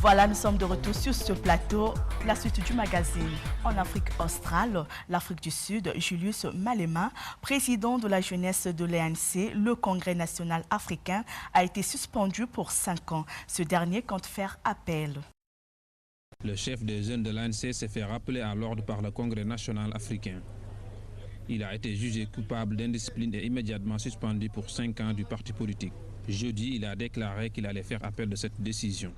Voilà, nous sommes de retour sur ce plateau. La suite du magazine. En Afrique australe, l'Afrique du Sud, Julius Malema, président de la jeunesse de l'ANC, le Congrès national africain, a été suspendu pour 5 ans. Ce dernier compte faire appel. Le chef des jeunes de l'ANC s'est fait rappeler à l'ordre par le Congrès national africain. Il a été jugé coupable d'indiscipline et immédiatement suspendu pour 5 ans du parti politique. Jeudi, il a déclaré qu'il allait faire appel de cette décision.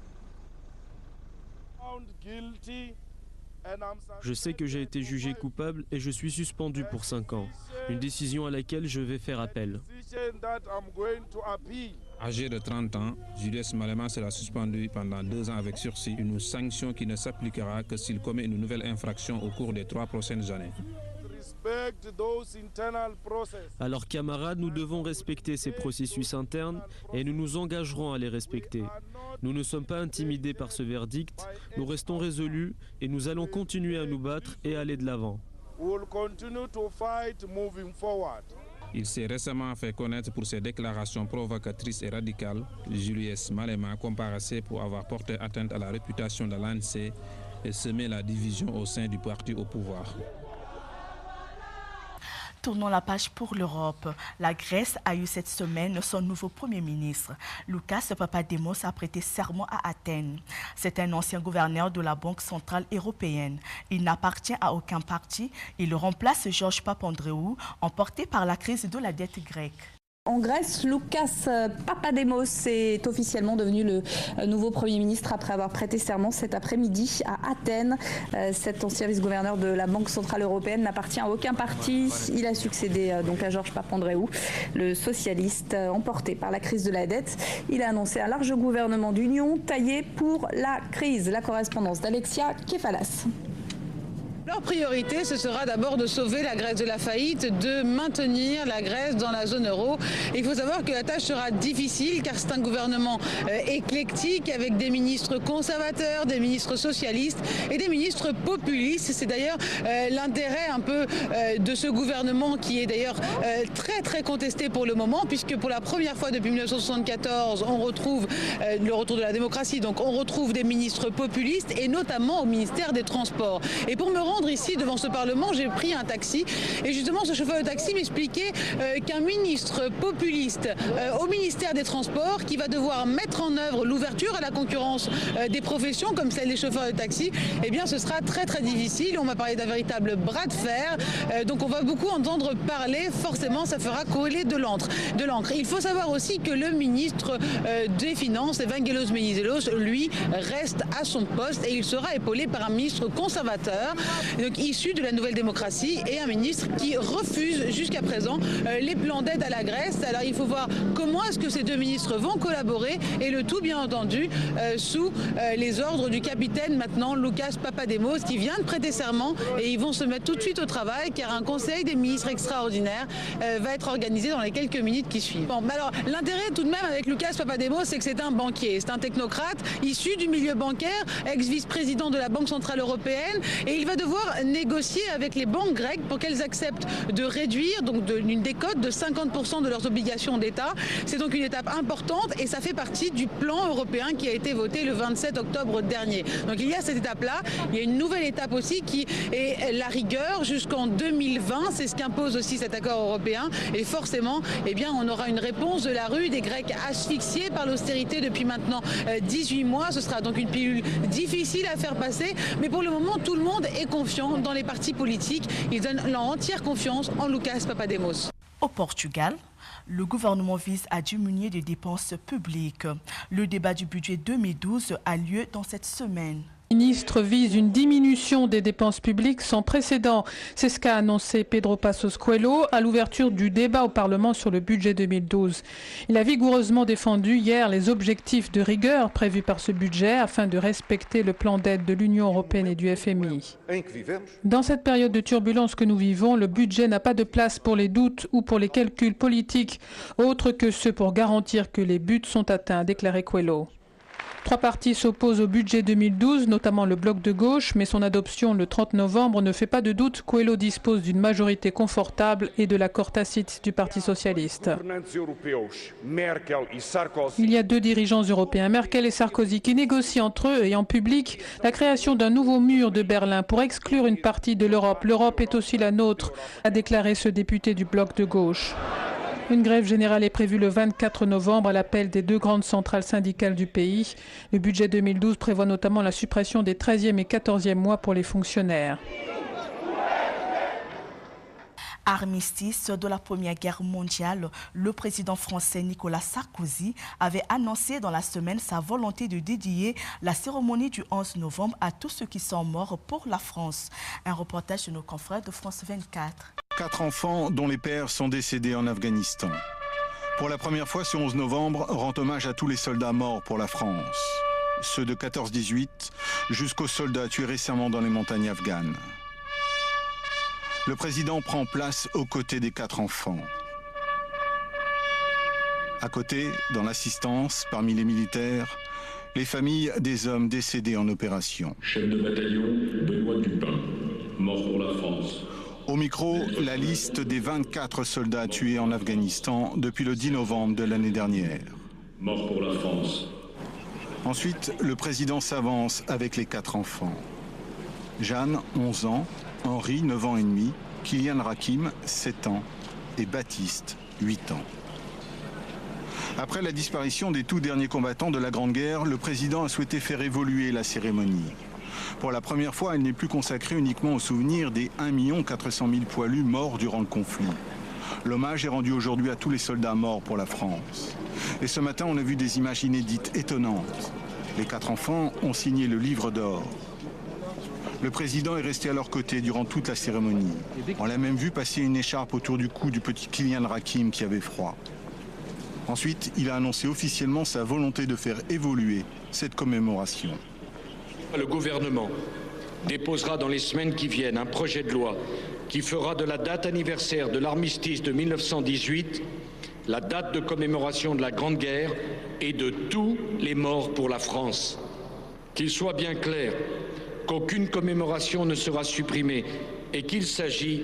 Je sais que j'ai été jugé coupable et je suis suspendu pour 5 ans. Une décision à laquelle je vais faire appel. Âgé de 30 ans, Julius Malema sera suspendu pendant 2 ans avec sursis, une sanction qui ne s'appliquera que s'il commet une nouvelle infraction au cours des 3 prochaines années. Alors camarades, nous devons respecter ces processus internes et nous nous engagerons à les respecter. Nous ne sommes pas intimidés par ce verdict, nous restons résolus et nous allons continuer à nous battre et aller de l'avant. Il s'est récemment fait connaître pour ses déclarations provocatrices et radicales. Julius Malema comparaissait pour avoir porté atteinte à la réputation de l'ANC et semé la division au sein du parti au pouvoir. Tournons la page pour l'Europe. La Grèce a eu cette semaine son nouveau Premier ministre. Loukas Papademos a prêté serment à Athènes. C'est un ancien gouverneur de la Banque centrale européenne. Il n'appartient à aucun parti. Il remplace Georges Papandréou, emporté par la crise de la dette grecque. En Grèce, Loukas Papademos est officiellement devenu le nouveau Premier ministre après avoir prêté serment cet après-midi à Athènes. Cet ancien vice-gouverneur de la Banque centrale européenne n'appartient à aucun parti. Il a succédé donc à Georges Papandréou, le socialiste emporté par la crise de la dette. Il a annoncé un large gouvernement d'union taillé pour la crise. La correspondance d'Alexia Kefalas. Leur priorité, ce sera d'abord de sauver la Grèce de la faillite, de maintenir la Grèce dans la zone euro. Et il faut savoir que la tâche sera difficile car c'est un gouvernement éclectique avec des ministres conservateurs, des ministres socialistes et des ministres populistes. C'est d'ailleurs l'intérêt un peu de ce gouvernement qui est d'ailleurs très contesté pour le moment puisque pour la première fois depuis 1974, on retrouve le retour de la démocratie. Donc on retrouve des ministres populistes et notamment au ministère des Transports. Et pour me rendre ici devant ce Parlement, j'ai pris un taxi et justement ce chauffeur de taxi m'expliquait qu'un ministre populiste au ministère des Transports qui va devoir mettre en œuvre l'ouverture à la concurrence des professions comme celle des chauffeurs de taxi, eh bien ce sera très difficile. On m'a parlé d'un véritable bras de fer, donc on va beaucoup entendre parler, forcément ça fera couler de l'encre. Il faut savoir aussi que le ministre des Finances, Evangelos Menizelos, lui reste à son poste et il sera épaulé par un ministre conservateur donc issu de la Nouvelle Démocratie et un ministre qui refuse jusqu'à présent les plans d'aide à la Grèce. Alors il faut voir comment est-ce que ces deux ministres vont collaborer et le tout bien entendu sous les ordres du capitaine maintenant Loukas Papademos qui vient de prêter serment et ils vont se mettre tout de suite au travail car un conseil des ministres extraordinaire va être organisé dans les quelques minutes qui suivent. Bon, alors l'intérêt tout de même avec Loukas Papademos, c'est que c'est un banquier, c'est un technocrate issu du milieu bancaire, ex-vice-président de la Banque centrale européenne et il va devoir négocier avec les banques grecques pour qu'elles acceptent de réduire donc une décote de 50% de leurs obligations d'État. C'est donc une étape importante et ça fait partie du plan européen qui a été voté le 27 octobre dernier. Donc il y a cette étape-là, il y a une nouvelle étape aussi qui est la rigueur jusqu'en 2020, c'est ce qu'impose aussi cet accord européen et forcément eh bien, on aura une réponse de la rue des Grecs asphyxiés par l'austérité depuis maintenant 18 mois. Ce sera donc une pilule difficile à faire passer, mais pour le moment tout le monde est confiant dans les partis politiques. Ils donnent leur entière confiance en Loukas Papademos. Au Portugal, le gouvernement vise à diminuer les dépenses publiques. Le débat du budget 2012 a lieu dans cette semaine. Le ministre vise une diminution des dépenses publiques sans précédent. C'est ce qu'a annoncé Pedro Passos Coelho à l'ouverture du débat au Parlement sur le budget 2012. Il a vigoureusement défendu hier les objectifs de rigueur prévus par ce budget afin de respecter le plan d'aide de l'Union européenne et du FMI. Dans cette période de turbulence que nous vivons, le budget n'a pas de place pour les doutes ou pour les calculs politiques, autres que ceux pour garantir que les buts sont atteints, a déclaré Coelho. 3 partis s'opposent au budget 2012, notamment le bloc de gauche, mais son adoption le 30 novembre ne fait pas de doute. Coelho dispose d'une majorité confortable et de l'accord tacite du Parti socialiste. Il y a 2 dirigeants européens, Merkel et Sarkozy, qui négocient entre eux et en public la création d'un nouveau mur de Berlin pour exclure une partie de l'Europe. L'Europe est aussi la nôtre, a déclaré ce député du bloc de gauche. Une grève générale est prévue le 24 novembre à l'appel des 2 grandes centrales syndicales du pays. Le budget 2012 prévoit notamment la suppression des 13e et 14e mois pour les fonctionnaires. Armistice de la Première Guerre mondiale, le président français Nicolas Sarkozy avait annoncé dans la semaine sa volonté de dédier la cérémonie du 11 novembre à tous ceux qui sont morts pour la France. Un reportage de nos confrères de France 24. 4 enfants dont les pères sont décédés en Afghanistan. Pour la première fois, ce 11 novembre rend hommage à tous les soldats morts pour la France. Ceux de 14-18 jusqu'aux soldats tués récemment dans les montagnes afghanes. Le président prend place aux côtés des 4 enfants. À côté, dans l'assistance, parmi les militaires, les familles des hommes décédés en opération. Chef de bataillon, Benoît Dupin, mort pour la France. Au micro, la liste des 24 soldats tués en Afghanistan depuis le 10 novembre de l'année dernière. Mort pour la France. Ensuite, le président s'avance avec les 4 enfants. Jeanne, 11 ans, Henri, 9 ans et demi, Kylian Rakim, 7 ans et Baptiste, 8 ans. Après la disparition des tout derniers combattants de la Grande Guerre, le président a souhaité faire évoluer la cérémonie. Pour la première fois, elle n'est plus consacrée uniquement au souvenir des 1 400 000 poilus morts durant le conflit. L'hommage est rendu aujourd'hui à tous les soldats morts pour la France. Et ce matin, on a vu des images inédites, étonnantes. Les 4 enfants ont signé le livre d'or. Le président est resté à leur côté durant toute la cérémonie. On l'a même vu passer une écharpe autour du cou du petit Kylian Rakim qui avait froid. Ensuite, il a annoncé officiellement sa volonté de faire évoluer cette commémoration. Le gouvernement déposera dans les semaines qui viennent un projet de loi qui fera de la date anniversaire de l'armistice de 1918 la date de commémoration de la Grande Guerre et de tous les morts pour la France. Qu'il soit bien clair qu'aucune commémoration ne sera supprimée et qu'il s'agit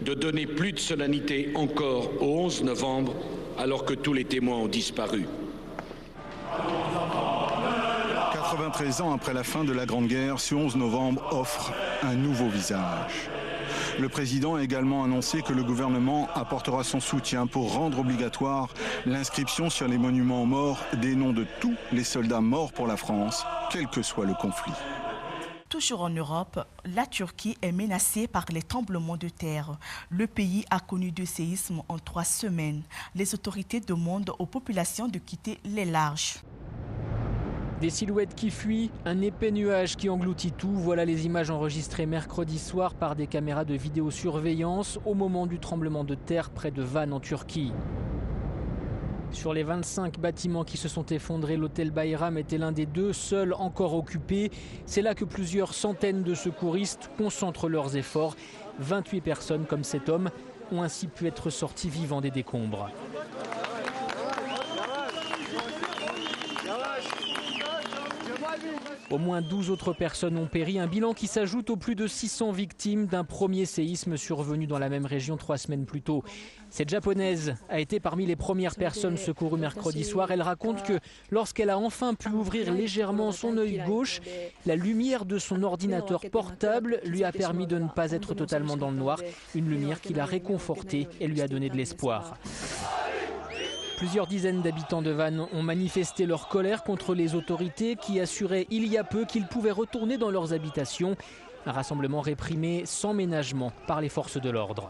de donner plus de solennité encore au 11 novembre alors que tous les témoins ont disparu. 93 ans après la fin de la Grande Guerre, ce 11 novembre offre un nouveau visage. Le président a également annoncé que le gouvernement apportera son soutien pour rendre obligatoire l'inscription sur les monuments aux morts des noms de tous les soldats morts pour la France, quel que soit le conflit. Toujours en Europe, la Turquie est menacée par les tremblements de terre. Le pays a connu 2 séismes en 3 semaines. Les autorités demandent aux populations de quitter les larges. Des silhouettes qui fuient, un épais nuage qui engloutit tout. Voilà les images enregistrées mercredi soir par des caméras de vidéosurveillance au moment du tremblement de terre près de Van en Turquie. Sur les 25 bâtiments qui se sont effondrés, l'hôtel Bayram était l'un des 2 seuls encore occupés. C'est là que plusieurs centaines de secouristes concentrent leurs efforts. 28 personnes comme cet homme ont ainsi pu être sorties vivants des décombres. Au moins 12 autres personnes ont péri, un bilan qui s'ajoute aux plus de 600 victimes d'un premier séisme survenu dans la même région 3 semaines plus tôt. Cette japonaise a été parmi les premières personnes secourues mercredi soir. Elle raconte que lorsqu'elle a enfin pu ouvrir légèrement son œil gauche, la lumière de son ordinateur portable lui a permis de ne pas être totalement dans le noir. Une lumière qui l'a réconfortée et lui a donné de l'espoir. Plusieurs dizaines d'habitants de Van ont manifesté leur colère contre les autorités qui assuraient il y a peu qu'ils pouvaient retourner dans leurs habitations. Un rassemblement réprimé sans ménagement par les forces de l'ordre.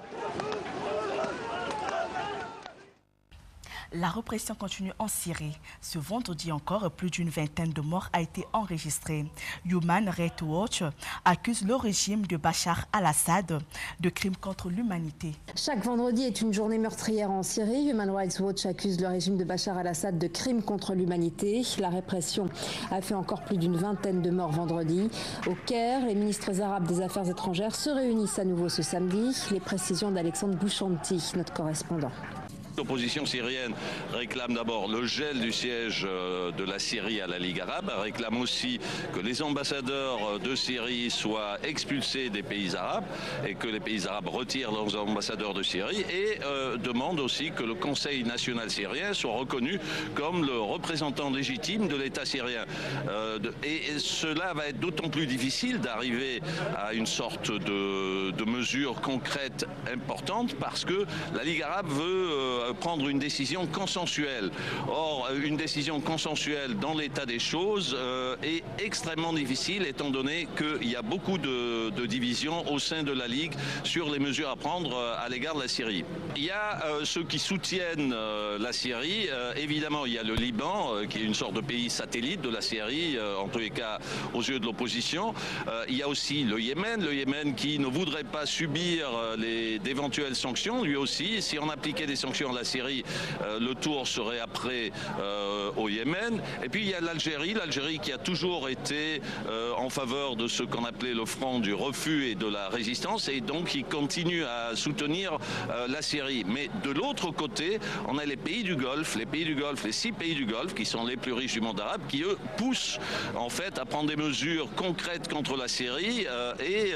La répression continue en Syrie. Ce vendredi encore, plus d'une vingtaine de morts a été enregistrée. Human Rights Watch accuse le régime de Bachar al-Assad de crimes contre l'humanité. Chaque vendredi est une journée meurtrière en Syrie. Human Rights Watch accuse le régime de Bachar al-Assad de crimes contre l'humanité. La répression a fait encore plus d'une vingtaine de morts vendredi. Au Caire, les ministres arabes des Affaires étrangères se réunissent à nouveau ce samedi. Les précisions d'Alexandre Bouchanti, notre correspondant. L'opposition syrienne réclame d'abord le gel du siège de la Syrie à la Ligue arabe, réclame aussi que les ambassadeurs de Syrie soient expulsés des pays arabes et que les pays arabes retirent leurs ambassadeurs de Syrie et demande aussi que le Conseil national syrien soit reconnu comme le représentant légitime de l'État syrien. Et cela va être d'autant plus difficile d'arriver à une sorte de mesure concrète importante parce que la Ligue arabe veut prendre une décision consensuelle. Or, une décision consensuelle dans l'état des choses est extrêmement difficile étant donné qu'il y a beaucoup de divisions au sein de la Ligue sur les mesures à prendre à l'égard de la Syrie. Il y a ceux qui soutiennent la Syrie. Évidemment, il y a le Liban, qui est une sorte de pays satellite de la Syrie, en tous les cas aux yeux de l'opposition. Il y a aussi le Yémen qui ne voudrait pas subir d'éventuelles sanctions, lui aussi. Si on appliquait des sanctions à la Syrie, le tour serait après au Yémen. Et puis il y a l'Algérie qui a toujours été en faveur de ce qu'on appelait le front du refus et de la résistance et donc qui continue à soutenir la Syrie. Mais de l'autre côté, on a les pays du Golfe, les 6 pays du Golfe qui sont les plus riches du monde arabe, qui eux poussent en fait à prendre des mesures concrètes contre la Syrie et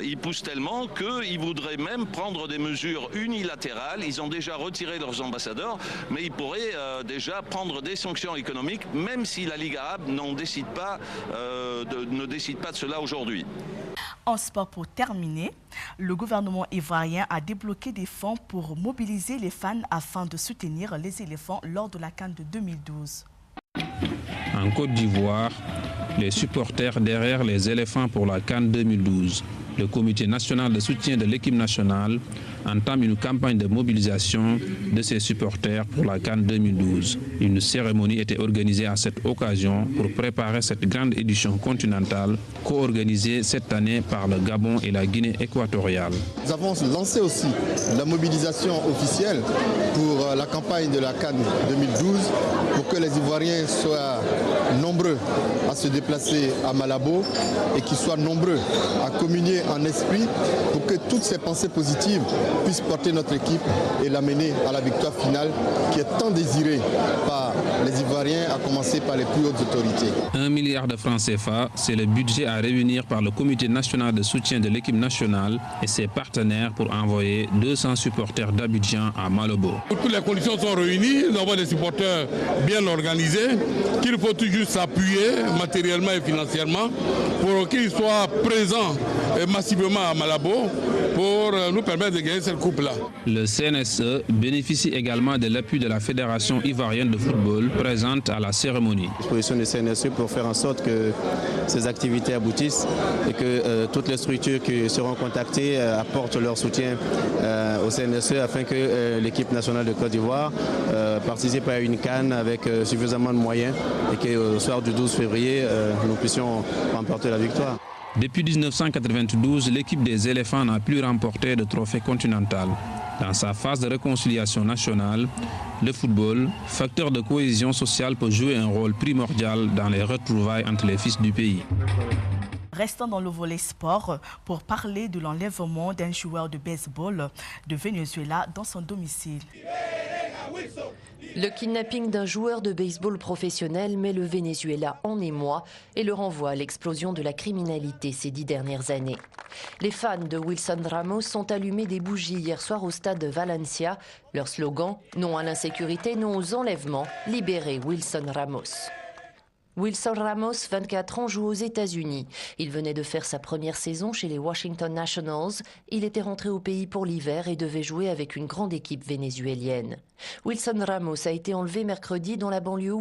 ils poussent tellement qu'ils voudraient même prendre des mesures unilatérales. Ils ont déjà retiré leurs ambassadeurs, mais ils pourraient déjà prendre des sanctions économiques, même si la Ligue arabe ne décide pas de cela aujourd'hui. En sport, pour terminer, le gouvernement ivoirien a débloqué des fonds pour mobiliser les fans afin de soutenir les éléphants lors de la CAN de 2012. En Côte d'Ivoire, les supporters derrière les éléphants pour la CAN 2012. Le comité national de soutien de l'équipe nationale entame une campagne de mobilisation de ses supporters pour la CAN 2012. Une cérémonie était organisée à cette occasion pour préparer cette grande édition continentale co-organisée cette année par le Gabon et la Guinée équatoriale. Nous avons lancé aussi la mobilisation officielle pour la campagne de la CAN 2012 pour que les Ivoiriens soient nombreux à se déplacer à Malabo et qu'ils soient nombreux à communier en esprit pour que toutes ces pensées positives puissent porter notre équipe et l'amener à la victoire finale qui est tant désirée par les Ivoiriens, à commencer par les plus hautes autorités. 1 milliard de francs CFA, c'est le budget à réunir par le comité national de soutien de l'équipe nationale et ses partenaires pour envoyer 200 supporters d'Abidjan à Malabo. Toutes les conditions sont réunies, nous avons des supporters bien organisés, qu'il faut toujours s'appuyer matériellement et financièrement pour qu'ils soient présents massivement à Malabo pour nous permettre de gagner cette coupe-là. Le CNSE bénéficie également de l'appui de la Fédération ivoirienne de football présente à la cérémonie. Disposition du CNSE pour faire en sorte que ces activités aboutissent et que toutes les structures qui seront contactées apportent leur soutien au CNSE afin que l'équipe nationale de Côte d'Ivoire participe à une CAN avec suffisamment de moyens et qu'au soir du 12 février, nous puissions remporter la victoire. Depuis 1992, l'équipe des éléphants n'a plus remporté de trophée continental. Dans sa phase de réconciliation nationale, le football, facteur de cohésion sociale, peut jouer un rôle primordial dans les retrouvailles entre les fils du pays. Restons dans le volet sport pour parler de l'enlèvement d'un joueur de baseball de Venezuela dans son domicile. Le kidnapping d'un joueur de baseball professionnel met le Venezuela en émoi et le renvoie à l'explosion de la criminalité ces 10 dernières années. Les fans de Wilson Ramos ont allumé des bougies hier soir au stade de Valencia. Leur slogan « Non à l'insécurité, non aux enlèvements, libérez Wilson Ramos ». Wilson Ramos, 24 ans, joue aux États-Unis. Il venait de faire sa première saison chez les Washington Nationals. Il était rentré au pays pour l'hiver et devait jouer avec une grande équipe vénézuélienne. Wilson Ramos a été enlevé mercredi dans la banlieue